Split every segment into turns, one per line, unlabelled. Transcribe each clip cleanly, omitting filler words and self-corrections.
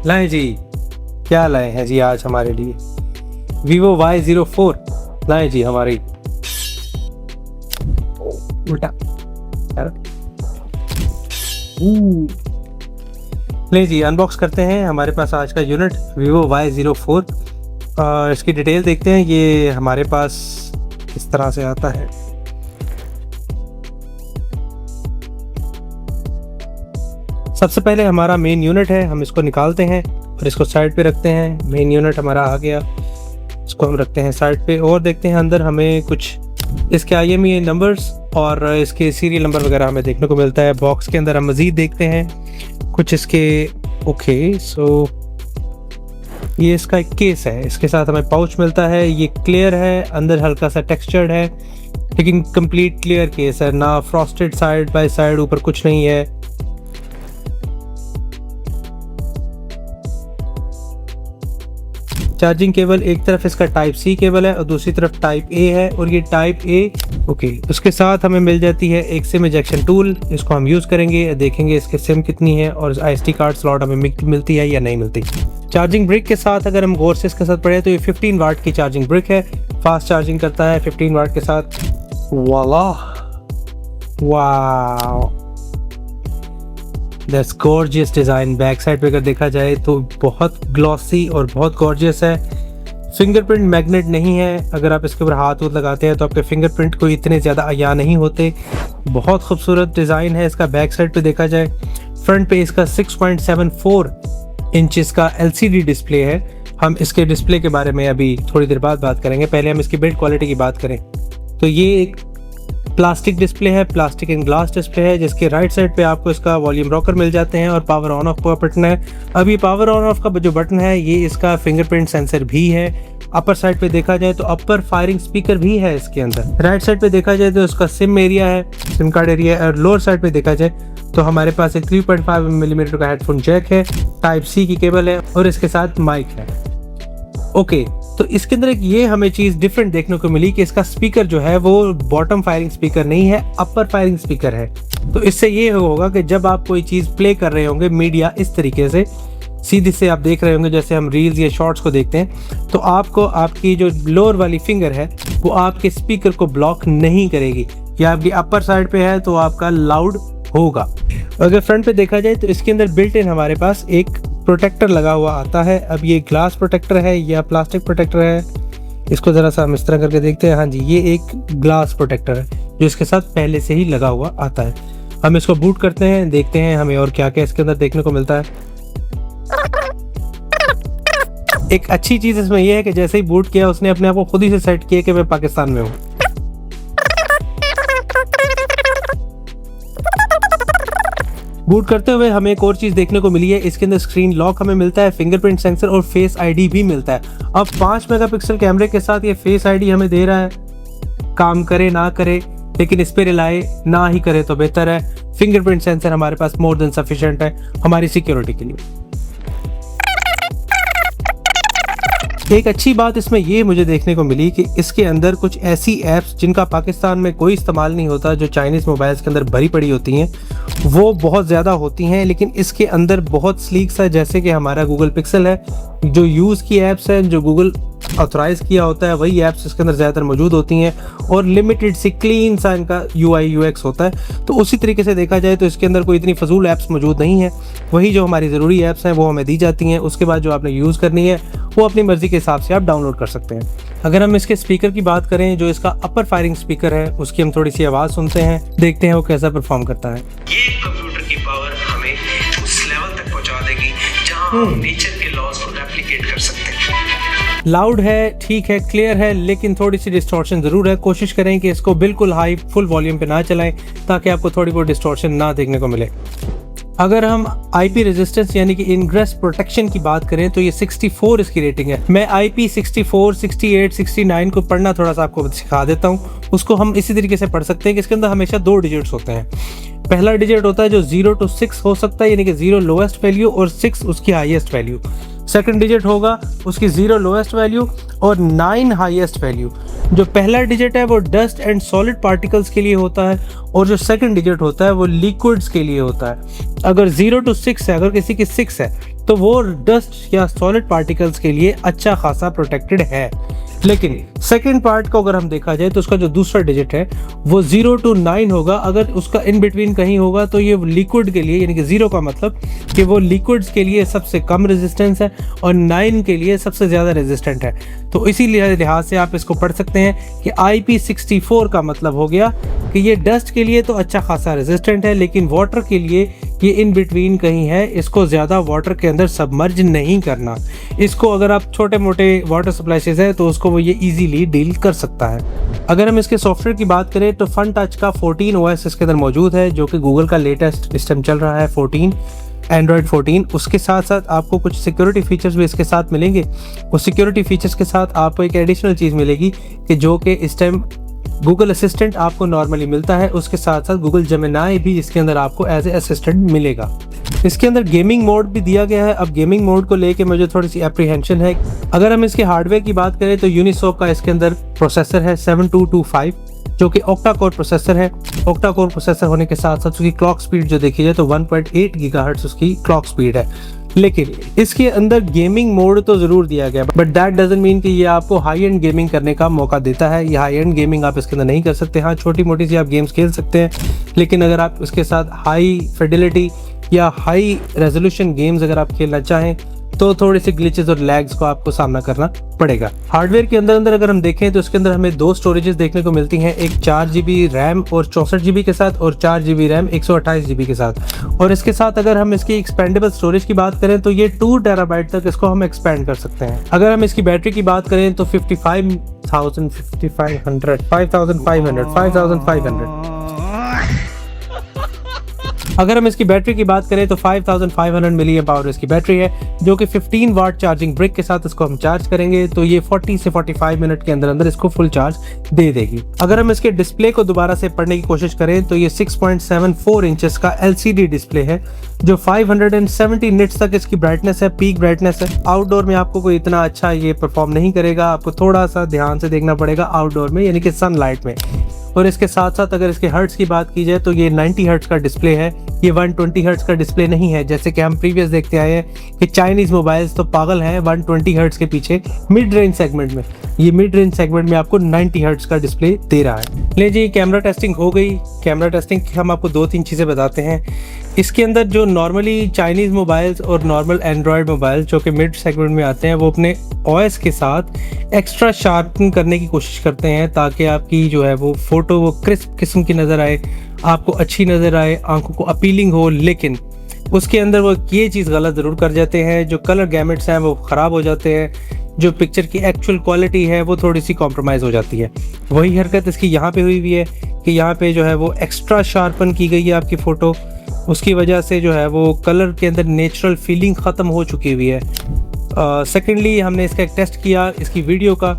लाएं जी, क्या लाए हैं जी आज हमारे लिए? Vivo Y04 लाएं जी हमारी। उल्टा ले जी, अनबॉक्स करते हैं हमारे पास आज का यूनिट Vivo Y04। इसकी डिटेल देखते हैं। ये हमारे पास इस तरह से आता है। सबसे पहले हमारा मेन यूनिट है, हम इसको निकालते हैं और इसको साइड पे रखते हैं। मेन यूनिट हमारा आ गया, इसको हम रखते हैं साइड पे और देखते हैं अंदर हमें कुछ इसके IMEI नंबर्स और इसके सीरियल नंबर वगैरह हमें देखने को मिलता है। बॉक्स के अंदर हम मज़ीद देखते हैं कुछ इसके सो ये इसका एक केस है, इसके साथ हमें पाउच मिलता है। ये क्लियर है, अंदर हल्का सा टेक्सचर्ड है लेकिन कंप्लीट क्लियर केस है, ना फ्रॉस्टेड साइड बाय साइड, ऊपर कुछ नहीं है। चार्जिंग केबल एक तरफ इसका टाइप C केबल है और दूसरी तरफ टाइप A है और ये टाइप A उसके साथ हमें मिल जाती है एक सिम इजेक्शन टूल। इसको हम यूज़ करेंगे, देखेंगे इसके सिम कितनी है और SD कार्ड स्लॉट हमें मिलती है या नहीं मिलती। चार्जिंग ब्रिक के साथ अगर हम गौर से इसके साथ पढ़े तो ये 15 वाट की चार्जिंग ब्रिक है, फास्ट चार्जिंग करता है 15 वाट के साथ। वाह, that's gorgeous design. Back side पे अगर देखा जाए तो बहुत ग्लॉसी और बहुत गॉर्जियस है। फिंगरप्रिंट मैग्नेट नहीं है, अगर आप इसके ऊपर हाथ लगाते हैं तो आपके फिंगरप्रिंट को इतने ज़्यादा अया नहीं होते। बहुत खूबसूरत डिज़ाइन है इसका। बैक साइड पे देखा जाए, फ्रंट पे इसका 6.74 इंचेस का LCD डिस्प्ले है। हम इसके डिस्प्ले के बारे में अभी थोड़ी देर बाद बात करेंगे। पहले हम इसकी बिल्ड क्वालिटी की बात करें तो ये एक प्लास्टिक डिस्प्ले है, प्लास्टिक एंड ग्लास डिस्प्ले है, जिसके राइट साइड पे आपको इसका वॉल्यूम रॉकर मिल जाते हैं और पावर ऑन ऑफ का बटन है। अब ये पावर ऑन ऑफ का जो बटन है ये इसका फिंगरप्रिंट सेंसर भी है। अपर साइड पे देखा जाए तो अपर फायरिंग स्पीकर भी है इसके अंदर। राइट साइड पे देखा जाए तो इसका सिम एरिया है, सिम कार्ड एरिया है। और लोअर साइड पे देखा जाए तो हमारे पास एक 3.5 मिलीमीटर का हेडफोन जैक है, टाइप C की केबल है और इसके साथ माइक है। तो इसके अंदर एक ये हमें चीज़ डिफरेंट देखने को मिली कि इसका स्पीकर जो है वो बॉटम फायरिंग स्पीकर नहीं है, अपर फायरिंग स्पीकर है। तो इससे ये होगा कि जब आप कोई चीज़ प्ले कर रहे होंगे मीडिया इस तरीके से सीधे से आप देख रहे होंगे, जैसे हम रील्स या शॉर्ट्स को देखते हैं, तो आपको आपकी जो लोअर वाली फिंगर है वो आपके स्पीकर को ब्लॉक नहीं करेगी। या आपकी अपर साइड पे है तो आपका लाउड होगा। अगर फ्रंट पे देखा जाए तो इसके अंदर बिल्ट इन हमारे पास एक प्रोटेक्टर लगा हुआ आता है। अब ये ग्लास प्रोटेक्टर है या प्लास्टिक प्रोटेक्टर है, इसको ज़रा सा हम इस तरह करके देखते हैं। हाँ जी, ये एक ग्लास प्रोटेक्टर है जो इसके साथ पहले से ही लगा हुआ आता है। हम इसको बूट करते हैं, देखते हैं हमें और क्या क्या इसके अंदर देखने को मिलता है। एक अच्छी चीज़ इसमें यह है कि जैसे ही बूट किया उसने अपने आप को खुद ही से सेट किया कि मैं पाकिस्तान में हूँ। बूट करते हुए हमें एक और चीज़ देखने को मिली है, इसके अंदर स्क्रीन लॉक हमें मिलता है, फिंगरप्रिंट सेंसर और फेस ID भी मिलता है। अब 5 मेगापिक्सल कैमरे के साथ ये फेस ID हमें दे रहा है। काम करे ना करे, लेकिन इस पे रिलाय ना ही करे तो बेहतर है। फिंगरप्रिंट सेंसर हमारे पास मोर देन सफिशिएंट है हमारी सिक्योरिटी के लिए। एक अच्छी बात इसमें ये मुझे देखने को मिली कि इसके अंदर कुछ ऐसी ऐप्स जिनका पाकिस्तान में कोई इस्तेमाल नहीं होता, जो चाइनीज़ मोबाइल्स के अंदर भरी पड़ी होती हैं, वो बहुत ज़्यादा होती हैं, लेकिन इसके अंदर बहुत स्लीक सा, जैसे कि हमारा गूगल पिक्सल है, जो यूज़ की ऐप्स हैं, जो गूगल ऑथराइज़ किया होता है, वही ऐप्स इसके अंदर ज़्यादातर मौजूद होती हैं और लिमिटेड सी क्लीन सा इनका UI UX होता है। तो उसी तरीके से देखा जाए तो इसके अंदर कोई इतनी फजूल ऐप्स मौजूद नहीं है। वही जो हमारी ज़रूरी ऐप्स हैं वो हमें दी जाती हैं, उसके बाद जो आपने यूज़ करनी है वो अपनी मर्ज़ी के हिसाब से आप डाउनलोड कर सकते हैं। अगर हम इसके स्पीकर की बात करें, जो इसका अपर फायरिंग स्पीकर है, उसकी हम थोड़ी सी आवाज़ सुनते हैं, देखते हैं वो कैसा परफॉर्म करता है।
ये कंप्यूटर की पावर हमें उस लेवल तक पहुंचा देगी जहां हम नेचर के लॉज को रेप्लिकेट कर सकते हैं।
लाउड है, ठीक है, क्लियर है, लेकिन थोड़ी सी डिस्टॉर्शन ज़रूर है। कोशिश करें कि इसको बिल्कुल हाई फुल वॉल्यूम पे ना चलाएं ताकि आपको थोड़ी बहुत डिस्टॉर्शन ना देखने को मिले। अगर हम IP रेजिस्टेंस यानी कि इनग्रेस प्रोटेक्शन की बात करें तो ये 64 इसकी रेटिंग है। मैं IP 64, 68, 69 को पढ़ना थोड़ा सा आपको सिखा देता हूँ। उसको हम इसी तरीके से पढ़ सकते हैं कि इसके अंदर हमेशा 2 डिजिट्स होते हैं। पहला डिजिट होता है जो 0 to 6 हो सकता है, यानी कि 0 लोएस्ट वैल्यू और 6 उसकी हाईएस्ट वैल्यू। सेकंड डिजिट होगा उसकी 0 लोएस्ट वैल्यू और 9 हाईएस्ट वैल्यू। जो पहला डिजिट है वो डस्ट एंड सॉलिड पार्टिकल्स के लिए होता है और जो सेकंड डिजिट होता है वो लिक्विड्स के लिए होता है। अगर 0 to 6 है, अगर किसी की 6 है तो वो डस्ट या सॉलिड पार्टिकल्स के लिए अच्छा खासा प्रोटेक्टेड है। लेकिन सेकेंड पार्ट को अगर हम देखा जाए तो उसका जो दूसरा डिजिट है वो 0 to 9 होगा। अगर उसका इन बिटवीन कहीं होगा तो ये लिक्विड के लिए, यानी कि 0 का मतलब कि वो लिक्विड्स के लिए सबसे कम रेजिस्टेंस है और 9 के लिए सबसे ज़्यादा रेजिस्टेंट है। तो इसी लिहाज से आप इसको पढ़ सकते हैं कि IP64 का मतलब हो गया कि ये डस्ट के लिए तो अच्छा खासा रेजिस्टेंट है, लेकिन वाटर के लिए ये इन बिटवीन कहीं है, इसको ज़्यादा वाटर के अंदर सबमर्ज नहीं करना। इसको अगर आप छोटे मोटे वाटर सप्लाईज है तो उसको वो ये इजीली डील कर सकता है। अगर हम इसके सॉफ्टवेयर की बात करें तो फन टच का 14 OS इसके अंदर मौजूद है, जो कि गूगल का लेटेस्ट इस टाइम चल रहा है 14, एंड्रॉयड 14। उसके साथ साथ आपको कुछ सिक्योरिटी फीचर्स भी इसके साथ मिलेंगे। उस सिक्योरिटी फीचर्स के साथ आपको एक एडिशनल चीज़ मिलेगी कि जो कि इस टाइम गूगल असिस्टेंट आपको नॉर्मली मिलता है, उसके साथ साथ गूगल जेमिनाई भी इसके अंदर आपको एज ए असिस्टेंट मिलेगा। इसके अंदर गेमिंग मोड भी दिया गया है। अब गेमिंग मोड को लेके मुझे थोड़ी सी एप्रीहेंशन है। अगर हम इसके हार्डवेयर की बात करें तो यूनिसॉक का इसके अंदर प्रोसेसर है 7225, जो कि ऑक्टा कोर प्रोसेसर है। ऑक्टा कोर प्रोसेसर होने के साथ साथ उसकी क्लॉक स्पीड जो देखी जाए तो 1.8 गीगाहर्ट्ज़ उसकी क्लॉक स्पीड है। लेकिन इसके अंदर गेमिंग मोड तो ज़रूर दिया गया, बट दैट डजंट मीन कि ये आपको हाई एंड गेमिंग करने का मौका देता है। ये हाई एंड गेमिंग आप इसके अंदर नहीं कर सकते। हाँ, छोटी मोटी सी आप गेम्स खेल सकते हैं, लेकिन अगर आप उसके साथ हाई फिडेलिटी या हाई रेजोल्यूशन गेम्स अगर आप खेलना चाहें तो थोड़े से ग्लिचेस और लैग्स को आपको सामना करना पड़ेगा। हार्डवेयर के अंदर अगर हम देखें तो इसके अंदर हमें 2 स्टोरेजेस देखने को मिलती हैं, एक 4GB रैम और 64GB के साथ, और 4GB रैम 128GB के साथ। और इसके साथ अगर हम इसकी एक्सपेंडेबल स्टोरेज की बात करें तो ये 2 TB तक इसको हम एक्सपेंड कर सकते हैं। अगर हम इसकी बैटरी की बात करें तो 5500 अगर हम इसकी बैटरी की बात करें तो 5500 मिली एम्प आवर इसकी बैटरी है, जो कि 15 वाट चार्जिंग ब्रिक के साथ इसको हम चार्ज करेंगे तो ये 40 से 45 मिनट के अंदर इसको फुल चार्ज दे देगी। अगर हम इसके डिस्प्ले को दोबारा से पढ़ने की कोशिश करें तो ये 6.74 इंचेस का LCD डिस्प्ले है, जो 570 निट्स तक इसकी ब्राइटनेस है, पीक ब्राइटनेस है। आउटडोर में आपको कोई इतना अच्छा ये परफॉर्म नहीं करेगा, आपको थोड़ा सा ध्यान से देखना पड़ेगा आउटडोर में, यानी कि सनलाइट में। और इसके साथ साथ अगर इसके हर्ट्स की बात की जाए तो ये 90 हर्ट्स का डिस्प्ले है, ये 120 हर्ट्स का डिस्प्ले नहीं है। जैसे कि हम प्रीवियस देखते आए हैं कि चाइनीज़ मोबाइल्स तो पागल हैं 120 हर्ट्स के पीछे मिड रेंज सेगमेंट में। ये मिड रेंज सेगमेंट में आपको 90 हर्ट्स का डिस्प्ले दे रहा है। ले जी, कैमरा टेस्टिंग हो गई। कैमरा टेस्टिंग हम आपको 2-3 चीज़ें बताते हैं। इसके अंदर जो नॉर्मली चाइनीज़ मोबाइल्स और नॉर्मल एंड्रॉयड मोबाइल जो कि मिड सेगमेंट में आते हैं, वो अपने OS के साथ एक्स्ट्रा शार्पन करने की कोशिश करते हैं ताकि आपकी जो है वो फ़ोटो वो क्रिस्प किस्म की नज़र आए, आपको अच्छी नज़र आए, आंखों को अपीलिंग हो। लेकिन उसके अंदर वो ये चीज़ गलत ज़रूर कर जाते हैं, जो कलर गैमेट्स हैं वो ख़राब हो जाते हैं, जो पिक्चर की एक्चुअल क्वालिटी है वो थोड़ी सी कॉम्प्रोमाइज़ हो जाती है। वही हरकत इसकी यहाँ पे हुई है कि यहाँ पे जो है वो एक्स्ट्रा शार्पन की गई है आपकी फ़ोटो, उसकी वजह से जो है वो कलर के अंदर नेचुरल फीलिंग ख़त्म हो चुकी हुई है। सेकेंडली हमने इसका एक टेस्ट किया इसकी वीडियो का,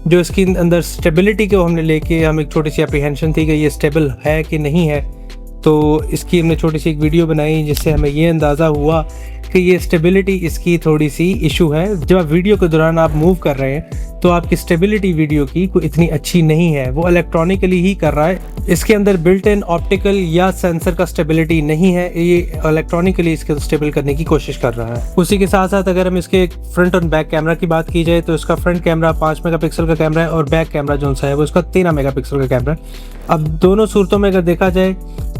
जो इसके अंदर स्टेबिलिटी को हमने लेके हम एक छोटी सी अप्रीहेंशन थी कि ये स्टेबल है कि नहीं है, तो इसकी हमने छोटी सी एक वीडियो बनाई जिससे हमें ये अंदाज़ा हुआ कि ये स्टेबिलिटी इसकी थोड़ी सी इशू है। जब आप वीडियो के दौरान आप मूव कर रहे हैं तो आपकी स्टेबिलिटी वीडियो की कोई इतनी अच्छी नहीं है, वो इलेक्ट्रॉनिकली ही कर रहा है। इसके अंदर बिल्ट इन ऑप्टिकल या सेंसर का स्टेबिलिटी नहीं है, ये इलेक्ट्रॉनिकली इसके स्टेबल करने की कोशिश कर रहा है। उसी के साथ साथ अगर हम इसके फ्रंट और बैक कैमरा की बात की जाए तो इसका फ्रंट कैमरा 5 मेगापिक्सल का कैमरा है और बैक कैमरा जो सा है वो इसका 13 मेगापिक्सल का कैमरा है। अब दोनों सूरतों में अगर देखा जाए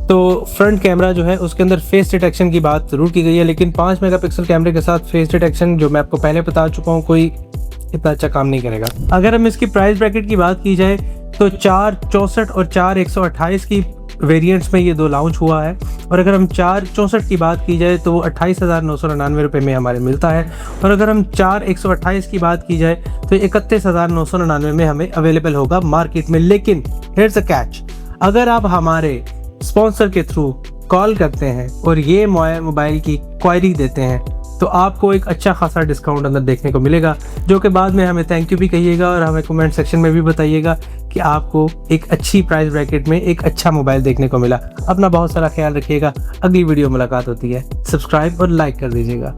तो फ्रंट कैमरा जो है उसके अंदर फेस डिटेक्शन की बात जरूर की गई है, लेकिन 5 मेगापिक्सल कैमरे के साथ फेस डिटेक्शन जो मैं आपको पहले बता चुका हूँ कोई इतना अच्छा काम नहीं करेगा। अगर हम इसकी प्राइस ब्रैकेट की बात की जाए तो 464 और 4128 की वेरिएंट्स में ये 2 लॉन्च हुआ है, और अगर हम 464 की बात की जाए तो वो 28,999 रुपये में हमारे मिलता है, और अगर हम 4128 की बात की जाए तो 31,999 में हमें अवेलेबल होगा मार्केट में। लेकिन हियर्स अ कैच, अगर आप हमारे स्पॉन्सर के थ्रू कॉल करते हैं और ये मोबाइल की क्वायरी देते हैं तो आपको एक अच्छा खासा डिस्काउंट अंदर देखने को मिलेगा, जो कि बाद में हमें थैंक यू भी कहिएगा और हमें कमेंट सेक्शन में भी बताइएगा कि आपको एक अच्छी प्राइस ब्रैकेट में एक अच्छा मोबाइल देखने को मिला। अपना बहुत सारा ख्याल रखिएगा। अगली वीडियो मुलाकात होती है, सब्सक्राइब और लाइक कर दीजिएगा।